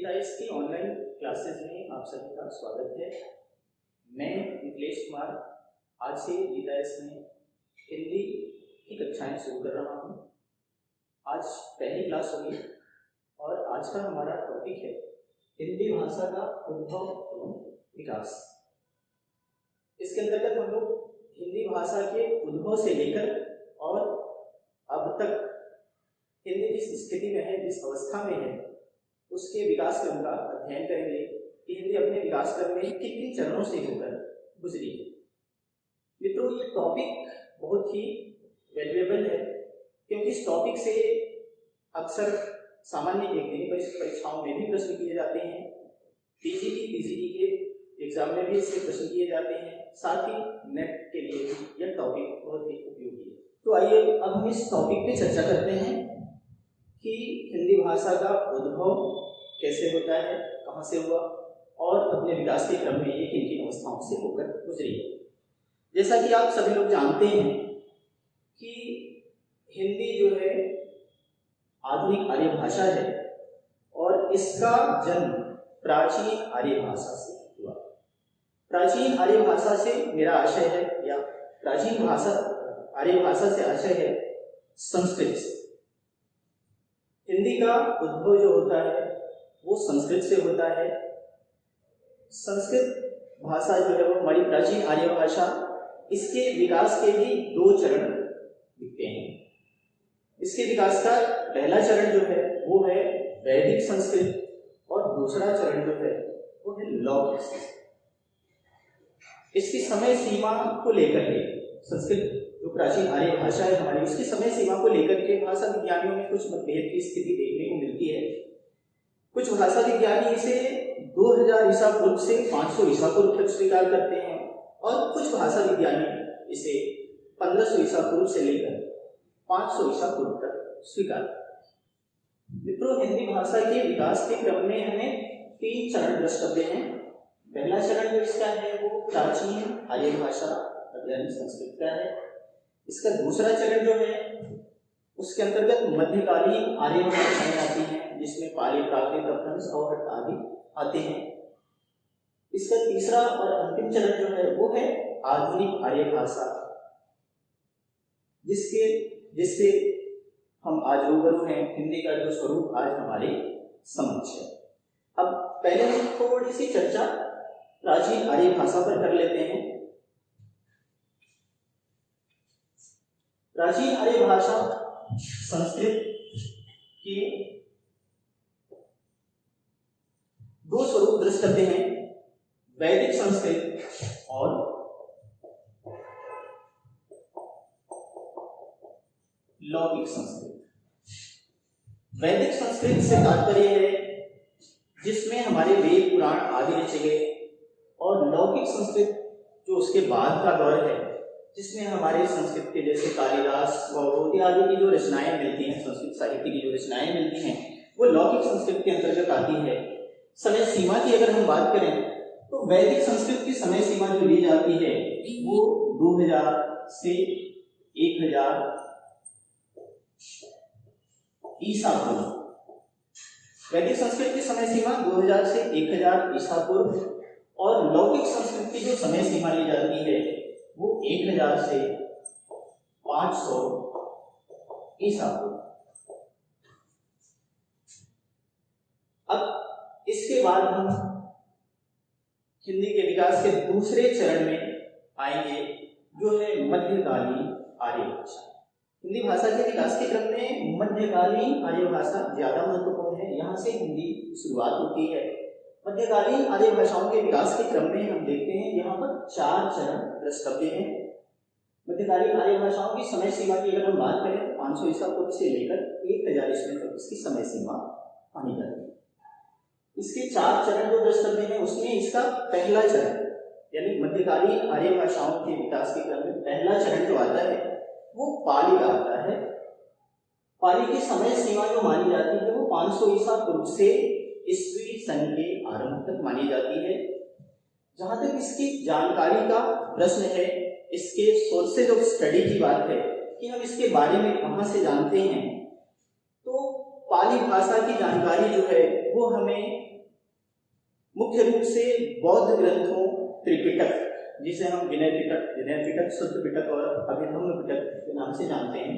विदाइस की online classes में आप सभी का स्वागत है। मैं निखिलेश कुमार आज से विदाइस में हिंदी की कक्षाएं शुरू कर रहा हूं। आज पहली क्लास होगी और आज का हमारा टॉपिक है हिंदी भाषा का उद्भव एवं विकास। इसके अंतर्गत हम लोग हिंदी भाषा के उद्भव से लेकर और अब तक हिंदी जिस स्थिति में है, जिस अवस्था में है, उसके विकास क्रम का अध्ययन करेंगे कि हिंदी अपने विकास क्रम में किन किन चरणों से होकर गुजरी है। मित्रों, ये टॉपिक बहुत ही वैल्यूएबल है क्योंकि इस टॉपिक से अक्सर सामान्य एक दिनी परीक्षाओं में भी प्रश्न किए जाते हैं। पीजीटी, पीजीटी के एग्जाम में भी इससे प्रश्न किए जाते हैं। साथ ही नेट के लिए भी यह टॉपिक बहुत ही उपयोगी है। तो आइए अब हम इस टॉपिक पे चर्चा करते हैं कि हिंदी भाषा का उद्भव कैसे होता है, कहाँ से हुआ और अपने विकास के क्रम में ये किन किन अवस्थाओं से होकर गुजरी है। जैसा कि आप सभी लोग जानते हैं कि हिंदी जो है आधुनिक आर्य भाषा है और इसका जन्म प्राचीन आर्य भाषा से हुआ। प्राचीन आर्य भाषा से मेरा आशय है, या प्राचीन भाषा आर्य भाषा से आशय है संस्कृत से। हिंदी का उद्भव जो होता है वो संस्कृत से होता है। संस्कृत भाषा जो है वो हमारी प्राचीन आर्य भाषा, इसके विकास के भी दो चरण दिखते हैं। इसके विकास का पहला चरण जो है वो है वैदिक संस्कृत और दूसरा चरण जो है वो है लौकिक संस्कृत। इसकी समय सीमा को लेकर के संस्कृत जो प्राचीन आर्य भाषा है हमारी, उसकी समय सीमा को लेकर के भाषा विज्ञानियों में कुछ मतभेद की स्थिति देखने को मिलती है। कुछ भाषा विज्ञानी इसे 2000 ईसा पूर्व से 500 ईसा पूर्व तक स्वीकार करते हैं और कुछ भाषा विज्ञानी इसे 1500 ईसा पूर्व से लेकर 500 ईसा पूर्व तक स्वीकार करते हैं। मित्रों, हिंदी भाषा के विकास के क्रम में हमें 3 चरण द्रष्टव्य हैं। पहला चरण जो इसका है वो प्राचीन आर्य भाषा यानी संस्कृत का है। इसका दूसरा चरण जो है उसके अंतर्गत मध्यकालीन आर्य भाषाएं आती हैं, जिसमें पाली, प्राकृत, अपभ्रंश और आदि आते हैं। इसका तीसरा और अंतिम चरण जो है वो है आधुनिक आर्य भाषा, जिससे हम आज रूबरू हैं। हिंदी का जो स्वरूप आज हमारे समक्ष है। अब पहले हम थोड़ी सी चर्चा प्राचीन आर्य भाषा पर कर लेते हैं। प्राचीन आर्य भाषा संस्कृत के दो स्वरूप द्रष्टव्य हैं, वैदिक संस्कृत और लौकिक संस्कृत। वैदिक संस्कृत से तात्पर्य है जिसमें हमारे वेद, पुराण आदि रचे गए, और लौकिक संस्कृत जो उसके बाद का दौर है, जिसमें हमारे संस्कृत के जैसे कालिदास, गौड़ोदी आदि की जो रचनाएं मिलती हैं, संस्कृत साहित्य की जो रचनाएं मिलती हैं, वो लौकिक संस्कृत के अंतर्गत आती है। समय सीमा की अगर हम बात करें तो वैदिक संस्कृत की समय सीमा जो ली जाती है वो 2000 से 1000 ईसा पूर्व। वैदिक संस्कृत की समय सीमा 2000 से 1000 ईसा पूर्व, और लौकिक संस्कृत की जो समय सीमा ली जाती है वो 1000 से 500 ईसा पूर्व। अब इसके बाद हम हिंदी के विकास के दूसरे चरण में आएंगे, जो है मध्यकालीन आर्य भाषा। हिंदी भाषा के विकास के क्रम में मध्यकालीन आर्य भाषा ज्यादा महत्वपूर्ण है। यहाँ से हिंदी की शुरुआत होती है। मध्यकालीन आर्य भाषाओं के विकास के क्रम में हम देखते हैं यहाँ पर 4 चरण द्रष्टव्य हैं। मध्यकालीन आर्य भाषाओं की समय सीमा की अगर हम बात करें तो 500 ईसा पूर्व से लेकर 1000 ईस्वी तक इसकी समय सीमा मानी जाती है। इसके 4 चरण जो द्रष्टव्य हैं उसमें इसका पहला चरण यानी मध्यकालीन आर्य भाषाओं के विकास के क्रम में पहला चरण जो आता है वो पाली का आता है। पाली की समय सीमा जो मानी जाती है वो 500 ईसा पूर्व से ईस्वी सन के आरंभ तक मानी जाती है। जहां तक इसकी जानकारी का प्रश्न है, इसके सोर्सेज ऑफ स्टडी की बात है कि हम इसके बारे में कहां से जानते हैं, तो पाली भाषा की जानकारी जो है वो हमें मुख्य रूप से बौद्ध ग्रंथों त्रिपिटक, जिसे हम विनय पिटक, शुद्ध पिटक और अभिधम्म पिटक के नाम से जानते हैं,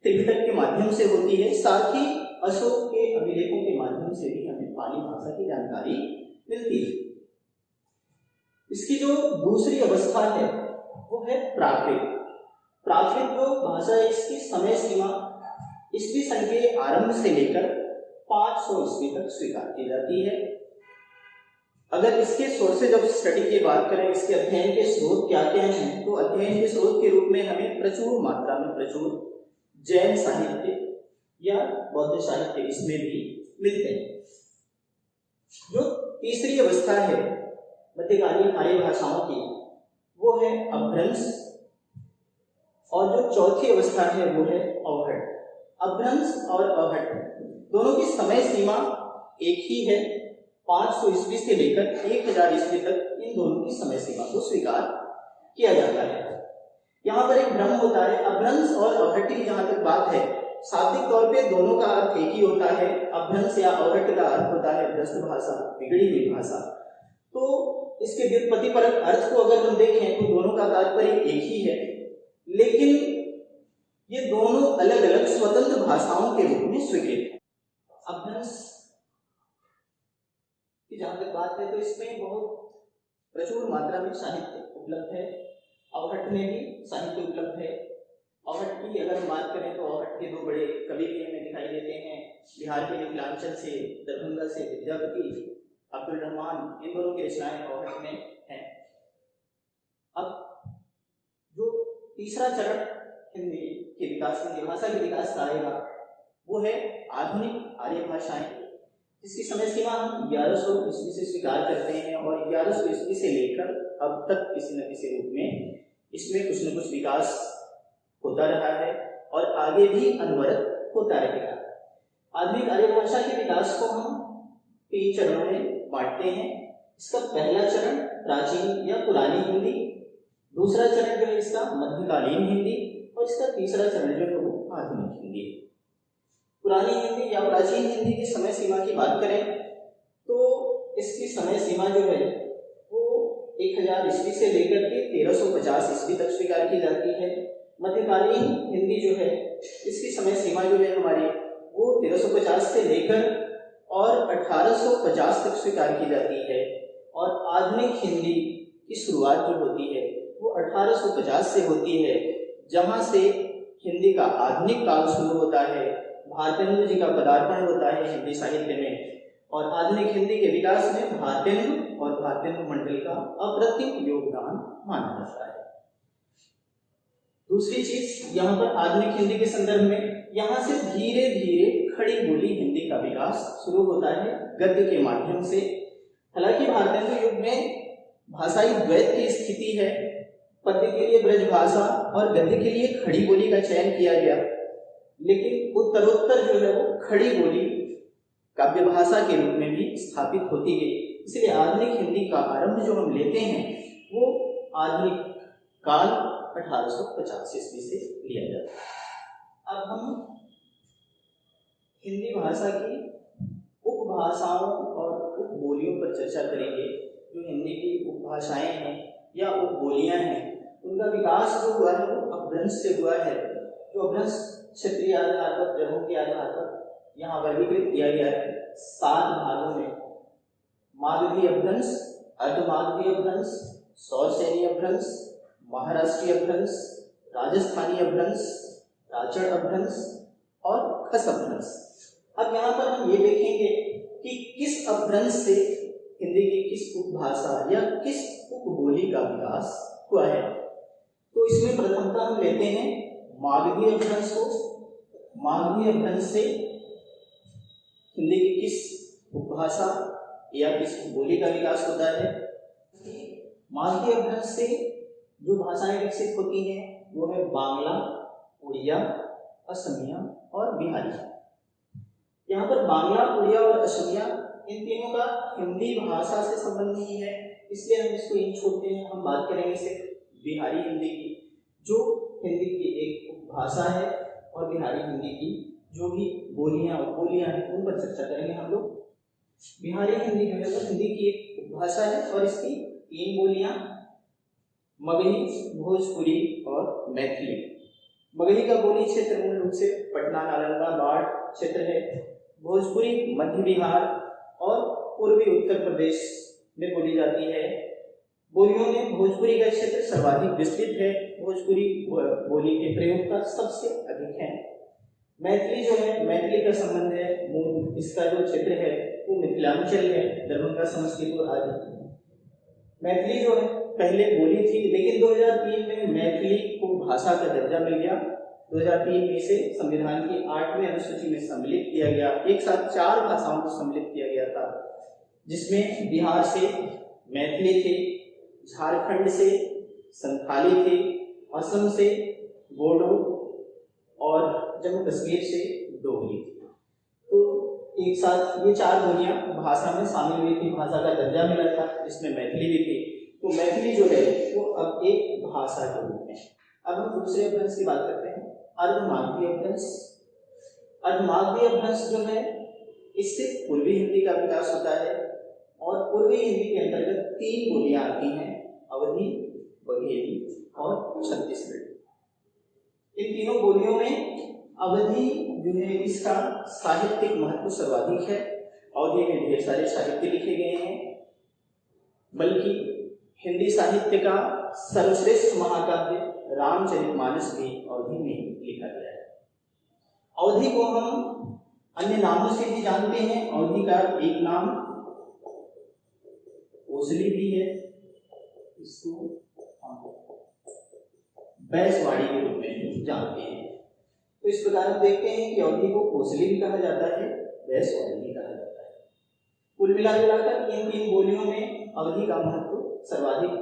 त्रिपिटक के माध्यम से होती है। साथ ही अशोक के अभिलेखों के माध्यम से भी हमें पाली भाषा की जानकारी मिलती है। इसकी जो दूसरी अवस्था है वो है प्राकृत। प्राकृत जो भाषा है, इसकी समय सीमा ईस्वी सन के आरंभ से लेकर 500 ईस्वी तक स्वीकार की जाती है। अगर इसके सोर्सेज ऑफ स्टडी की बात करें, इसके अध्ययन के स्रोत क्या क्या हैं, तो अध्ययन के स्रोत के रूप में हमें प्रचुर मात्रा में जैन साहित्य या बौद्ध साहित्य इसमें भी मिलते हैं। जो तीसरी अवस्था है मध्यकालीन आर्य भाषाओं की, वो है अपभ्रंश, और जो चौथी अवस्था है वो है अवहट। अपभ्रंश और अवहट दोनों की समय सीमा एक ही है, 500 ईस्वी से लेकर 1000 ईस्वी तक इन दोनों की समय सीमा को स्वीकार किया जाता है। यहाँ पर एक भ्रम होता है, अपभ्रंश और अवहट की जहाँ तक बात है, शाब्दिक तौर पे दोनों का अर्थ एक ही होता है। अपभ्रंश या अवहट का अर्थ होता है भ्रष्ट भाषा, बिगड़ी हुई भाषा। तो इसके व्युत्पत्तिपरक अर्थ को अगर हम देखें तो दोनों का तात्पर्य एक ही है, लेकिन ये दोनों अलग अलग स्वतंत्र भाषाओं के रूप में स्वीकृत हैं। अपभ्रंश की जहां तक बात है तो इसमें बहुत प्रचुर मात्रा में साहित्य उपलब्ध है। अवहट में भी साहित्य उपलब्ध है। अवहट की अगर हम बात करें तो अवहट के दो बड़े कवि भी हमें दिखाई देते हैं, बिहार के मिथिलांचल से, दरभंगा से विद्यापति, अब्दुल रहमान, इन दोनों की रचनाएं अवहट में हैं। अब जो तीसरा चरण हिंदी के विकास, हिंदी भाषा के विकास का आएगा, वो है आधुनिक आर्य भाषाएं, जिसकी समय सीमा हम 1100 ईस्वी से स्वीकार करते हैं, और 1100 ईस्वी से लेकर अब तक किसी न किसी रूप में इसमें कुछ न कुछ विकास होता रहा है और आगे भी अनवरत होता रहेगा। आधुनिक आर्य भाषा के विकास को हम 3 चरणों में बांटते हैं। इसका पहला चरण प्राचीन या पुरानी हिंदी, दूसरा चरण जो है इसका मध्यकालीन हिंदी, और इसका तीसरा चरण जो है वो आधुनिक हिंदी। पुरानी हिंदी या प्राचीन हिंदी की समय सीमा की बात करें तो इसकी समय सीमा जो है वो 1000 ईस्वी से लेकर के 1350 ईस्वी तक स्वीकार की जाती है। मध्यकालीन हिंदी जो है इसकी समय सीमा जो है हमारी वो 1350 से लेकर और 1850 तक स्वीकार की जाती है, और आधुनिक हिंदी की शुरुआत जो होती है वो 1850 से होती है, जहां से हिंदी का आधुनिक काल शुरू होता है। भारतेंदु जी का पदार्पण होता है हिंदी साहित्य में, और आधुनिक हिंदी के विकास में भारतेंदु और भारतेंदु मंडल का अप्रतिम योगदान माना जाता है। दूसरी चीज यहाँ पर आधुनिक हिंदी के संदर्भ में, यहाँ से धीरे धीरे खड़ी बोली हिंदी का विकास शुरू होता है गद्य के माध्यम से। हालांकि भारतेंदु युग में भाषाई द्वैत की स्थिति है, पद्य के लिए ब्रज भाषा और गद्य के लिए खड़ी बोली का चयन किया गया, लेकिन उत्तरोत्तर जो है वो खड़ी बोली काव्य भाषा के रूप में भी स्थापित होती गई। इसलिए आधुनिक हिंदी का आरंभ जो हम लेते हैं वो आधुनिक काल 1850 ईस्वी से लिया जाता है। अब हम हिंदी भाषा की उपभाषाओं और उपबोलियों पर चर्चा करेंगे। जो हिंदी की उपभाषाएं हैं या उपबोलियां हैं, उनका विकास जो हुआ है वो अपभ्रंश से हुआ है। जो अपभ्रंश क्षेत्रीय आधार पर, जगहों के आधार पर यहाँ वर्गीकृत किया गया है 7 भागों में। मागधी अपभ्रंश, अर्धमागधी अपभ्रंश, सौरसेनी अपभ्रंश, महाराष्ट्रीय अपभ्रंश, राजस्थानी अपभ्रंश, राचड़ अपभ्रंश और खस अपभ्रंश। अब यहाँ पर हम ये देखेंगे कि किस अपभ्रंश से हिंदी की किस उपभाषा या किस उपबोली का विकास हुआ है। तो इसमें प्रथमता हम लेते हैं मागधी अपभ्रंश को। मागधी अपभ्रंश से हिंदी की किस उपभाषा या किस उपबोली का विकास होता है। मागधी अपभ्रंश से जो भाषाएं विकसित होती हैं वो है बांग्ला, उड़िया, असमिया और बिहारी। यहाँ पर बांग्ला, उड़िया और असमिया, इन तीनों का हिंदी भाषा से संबंध नहीं है, इसलिए हम इसको इन छोड़ते हैं। हम बात करेंगे सिर्फ बिहारी हिंदी की, जो हिंदी की एक उपभाषा है, और बिहारी हिंदी की जो भी बोलियां उपबोलियां हैं उन पर चर्चा करेंगे हम लोग। बिहारी हिंदी जो है वो हिंदी की एक उपभाषा है और इसकी 3 बोलियां मगही, भोजपुरी और मैथिली। मगही का बोली क्षेत्र मूल रूप से पटना, नालंदा, बाढ़ क्षेत्र है। भोजपुरी मध्य बिहार और पूर्वी उत्तर प्रदेश में बोली जाती है। बोलियों में भोजपुरी का क्षेत्र सर्वाधिक विस्तृत है। भोजपुरी बोली के प्रयोगता सबसे अधिक है। मैथिली जो है, मैथिली का संबंध है मूल इसका जो क्षेत्र है वो मिथिलांचल है, दरभंगा, समस्तीपुर आदि। मैथिली जो है पहले बोली थी, लेकिन 2003 में मैथिली को भाषा का दर्जा मिल गया। 2003 में इसे संविधान की 8वीं अनुसूची में सम्मिलित किया गया। एक साथ 4 भाषाओं को सम्मिलित किया गया था, जिसमें बिहार से मैथिली थे, झारखंड से संथाली थे, असम से बोडो और जम्मू कश्मीर से डोगरी थी। तो एक साथ ये 4 बोलियां भाषा में शामिल हुई थी, भाषा का दर्जा मिला था, जिसमें मैथिली भी थी। तो मैथिली जो है वो अब एक भाषा के रूप में। अब हम दूसरे अपभ्रंश की बात करते हैं, अर्धमागधी अपभ्रंश। अर्धमागधी अपभ्रंश जो है इससे पूर्वी हिंदी का विकास होता है और पूर्वी हिंदी के अंतर्गत 3 बोलियां आती हैं, अवधी, बघेली और छत्तीसगढ़ी। इन तीनों बोलियों में अवधी जो है इसका साहित्यिक महत्व सर्वाधिक है। अवधी में ढेर सारे साहित्य लिखे गए हैं, बल्कि हिंदी साहित्य का सर्वश्रेष्ठ महाकाव्य रामचरितमानस भी अवधी में लिखा गया है। अवधी को हम अन्य नामों से भी जानते हैं। अवधी का एक नाम कोसली भी है, इसको बैसवाड़ी के रूप में भी जानते हैं। तो इस प्रकार हम देखते हैं कि अवधी को कोसली भी कहा जाता है, बैसवाड़ी भी कहा जाता है। कुल मिलाकर इन 3 बोलियों में अवधी का महत्व सर्वाधिक,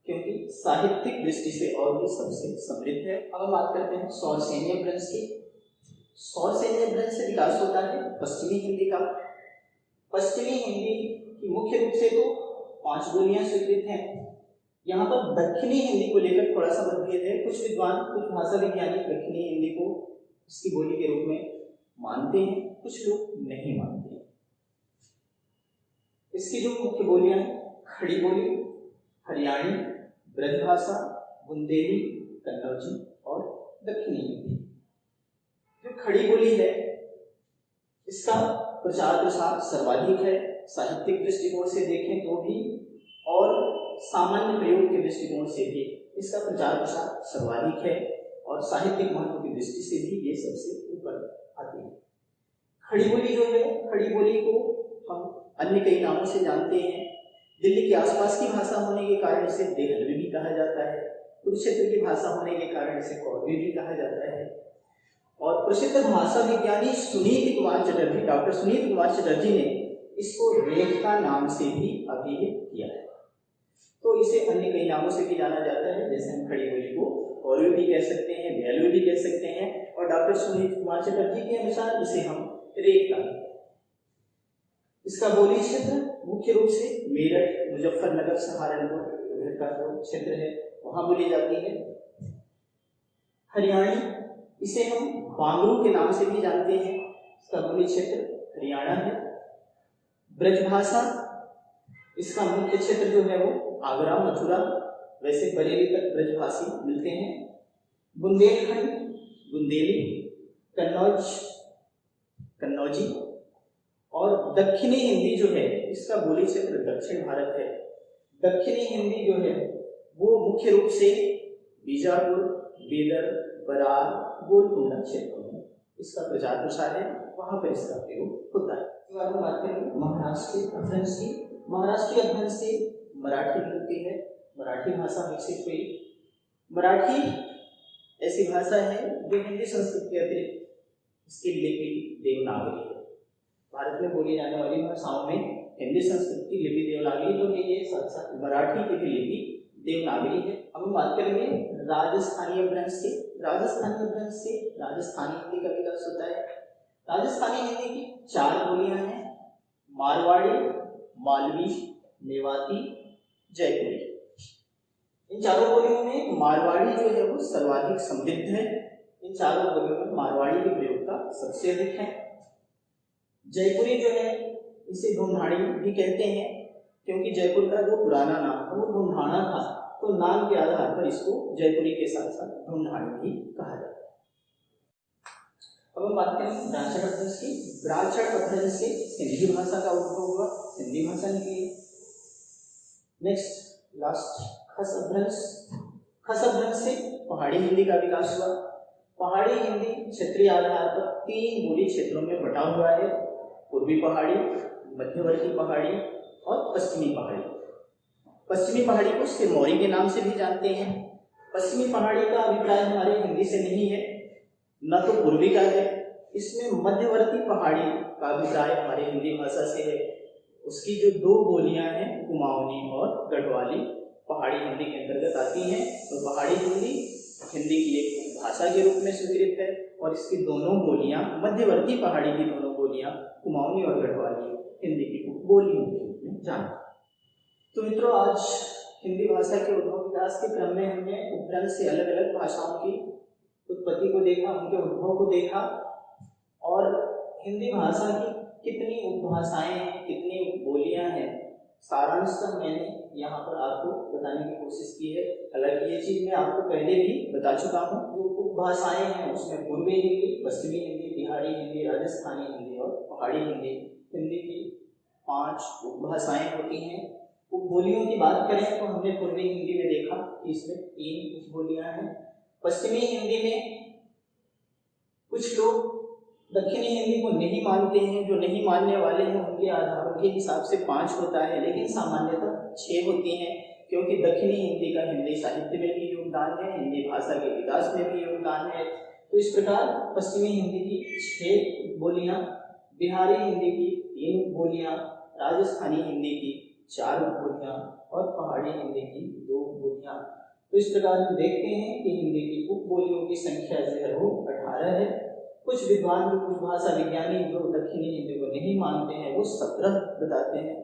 क्योंकि साहित्यिक दृष्टि से अवधी सबसे समृद्ध है। अब हम बात करते हैं सौरसेनी अपभ्रंश की। सौरसेनी अपभ्रंश से विकास होता है पश्चिमी हिंदी का। पश्चिमी हिंदी की मुख्य रूप से तो 5 बोलियां स्वीकृत हैं। यहाँ पर दक्षिणी हिंदी को लेकर थोड़ा सा मतभेद है। कुछ विद्वान, कुछ भाषा वैज्ञानिक दक्षिणी हिंदी को इसकी बोली के रूप में मानते हैं, कुछ लोग नहीं मानते हैं। इसकी जो मुख्य बोलियां हैं, खड़ी बोली, हरियाणी, ब्रजभाषा, बुंदेली, कन्नौजी और दक्षिणी हिंदी। जो खड़ी बोली है इसका प्रचार प्रसार सर्वाधिक है। साहित्यिक दृष्टिकोण से देखें तो भी और सामान्य प्रयोग के दृष्टिकोण से भी इसका प्रचार प्रसार सर्वाधिक है और साहित्यिक महत्व की दृष्टि से भी ये सबसे ऊपर आती है। खड़ी बोली जो है, खड़ी बोली को हम अन्य कई नामों से जानते हैं। दिल्ली के आसपास की भाषा होने के कारण इसे देहलवी भी कहा जाता है। कुरुक्षेत्र की भाषा होने के कारण इसे कौरवी भी कहा जाता है। और प्रसिद्ध भाषा विज्ञानी सुनीत कुमार चटर्जी, डॉक्टर सुनीत कुमार चटर्जी ने इसको रेखता नाम से भी अभिहित किया है। तो इसे अन्य कई नामों से भी जाना जाता है, जैसे हम खड़ी बोली को कौरवी भी कह सकते हैं, देहलवी भी कह सकते हैं, और डॉक्टर सुनीत कुमार चटर्जी के अनुसार इसे हम रेखता। इसका बोली क्षेत्र मुख्य रूप से मेरठ, मुजफ्फरनगर, सहारनपुर उधर का जो क्षेत्र है वहां बोली जाती है। हरियाणी, इसे हम बांगरू के नाम से भी जानते हैं, इसका बोली क्षेत्र हरियाणा है। ब्रजभाषा, इसका मुख्य क्षेत्र जो है वो आगरा, मथुरा, वैसे बरेली तक ब्रजभाषी मिलते हैं। बुंदेलखंड, बुंदेली, कन्नौज, कन्नौजी, और दक्षिणी हिंदी जो है इसका बोली क्षेत्र दक्षिण भारत है। दक्षिणी हिंदी जो है वो मुख्य रूप से बीजापुर, बीदर, बरार, गोलकुंडा क्षेत्रों में इसका प्रचार प्रसार है, वहां पर इसका प्रयोग होता है। इसके बाद हम बात करेंगे महाराष्ट्र के अपभ्रंश की। महाराष्ट्र के अपभ्रंश से मराठी मिलती है, मराठी भाषा विकसित हुई। मराठी ऐसी भाषा है जो हिंदी संस्कृत के अतिरिक्त इसकी लिपि देवनागरी है। भारत में बोली जाने वाली भाषाओं में हिंदी संस्कृत की लिपि देवनागरी तो है, ये साथ साथ मराठी की भी लिपि देवनागरी है। अब हम बात करेंगे राजस्थानी अपभ्रंश से। राजस्थानी अपभ्रंश से राजस्थानी हिंदी का विकास होता है। राजस्थानी हिंदी की 4 बोलियां हैं, मारवाड़ी, मालवी, मेवाती, जयपुरी। इन चारों बोलियों में मारवाड़ी जो है वो सर्वाधिक समृद्ध है। इन चारों बोलियों में मारवाड़ी की प्रयोगता सबसे अधिक है। जयपुरी जो है इसे ढूंढाड़ी भी कहते हैं, क्योंकि जयपुर का जो पुराना नाम था वो ढूंढाना था, तो नाम के आधार पर इसको जयपुरी के साथ साथ ढूंढानी भी कहा जाता है। अब हम बात करें ब्रांचड अपभ्रंश की। ब्रांचड अपभ्रंश से सिंधी भाषा का उद्भव हुआ, सिंधी भाषा निकली। नेक्स्ट लास्ट खस अपभ्रंश। खस अपभ्रंश से पहाड़ी हिंदी का विकास हुआ। पहाड़ी हिंदी क्षेत्रीय आधार पर 3 बोली क्षेत्रों में बटा हुआ है, पूर्वी पहाड़ी, मध्यवर्ती पहाड़ी और पश्चिमी पहाड़ी। पश्चिमी पहाड़ी को सिरमौरी के नाम से भी जानते हैं। पश्चिमी पहाड़ी का अभिप्राय हमारे हिंदी से नहीं है, न तो पूर्वी का है। इसमें मध्यवर्ती पहाड़ी का अभिप्राय हमारे हिंदी भाषा से है। उसकी जो 2 बोलियां हैं, कुमाऊनी और गढ़वाली, पहाड़ी हिंदी के अंतर्गत आती हैं। तो पहाड़ी हिंदी हिंदी की एक भाषा के रूप में स्वीकृत है और इसकी दोनों बोलियां, मध्यवर्ती पहाड़ी की दोनों बोलियां कुमाऊनी और गढ़वाली हिंदी की बोलियों के रूप में जानते हैं। तो मित्रों, आज हिंदी भाषा के उद्भव विकास के क्रम में हमने उपभ्रंश से अलग अलग भाषाओं की उत्पत्ति को देखा, उनके उद्भव को देखा और हिंदी भाषा की कितनी उपभाषाएं हैं, कितनी बोलियां हैं, सारांशतः मैंने यहाँ पर आपको बताने की कोशिश की है। हालांकि ये चीज़ मैं आपको पहले भी बता चुका हूँ। जो उपभाषाएं हैं उसमें पूर्वी हिंदी, पश्चिमी हिंदी, बिहारी हिंदी, राजस्थानी हिंदी और पहाड़ी हिंदी, हिंदी की 5 उपभाषाएं होती हैं। उपबोलियों की बात करें तो हमने पूर्वी हिंदी में देखा कि इसमें 3 उपबोलियां हैं। पश्चिमी हिंदी में कुछ लोग दक्षिणी हिंदी को नहीं मानते हैं, जो नहीं मानने वाले हैं उनके आधारों के हिसाब से 5 होता है, लेकिन सामान्यतः 6 होती हैं, क्योंकि दक्षिणी हिंदी का हिंदी साहित्य में भी योगदान है, हिंदी भाषा के विकास में भी योगदान है। तो इस प्रकार पश्चिमी हिंदी की 6 बोलियां, बिहारी हिंदी की 3 बोलियां, राजस्थानी हिंदी की 4 बोलियां और पहाड़ी हिंदी की 2 बोलियां। तो इस प्रकार हम देखते हैं कि हिंदी की उपबोलियों की संख्या जो है वो 18 है। कुछ विद्वान, जो कुछ भाषा विज्ञानी जो दक्षिणी हिंदी को नहीं मानते हैं, वो 17 बताते हैं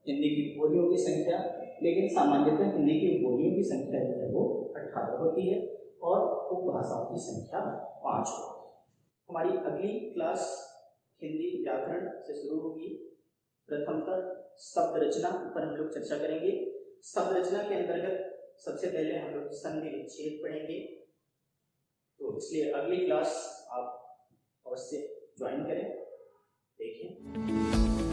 हिंदी की बोलियों की संख्या, लेकिन सामान्यतः हिंदी की बोलियों की संख्या जो है वो 18 होती है और उपभाषाओं की संख्या 5 होती है। हमारी अगली क्लास हिंदी व्याकरण से शुरू होगी। प्रथमतः शब्द रचना पर हम लोग चर्चा करेंगे। शब्द रचना के अंतर्गत सबसे पहले हम लोग संधि विच्छेद पढ़ेंगे, तो इसलिए अगली क्लास आप अवश्य ज्वाइन करें। देखिए।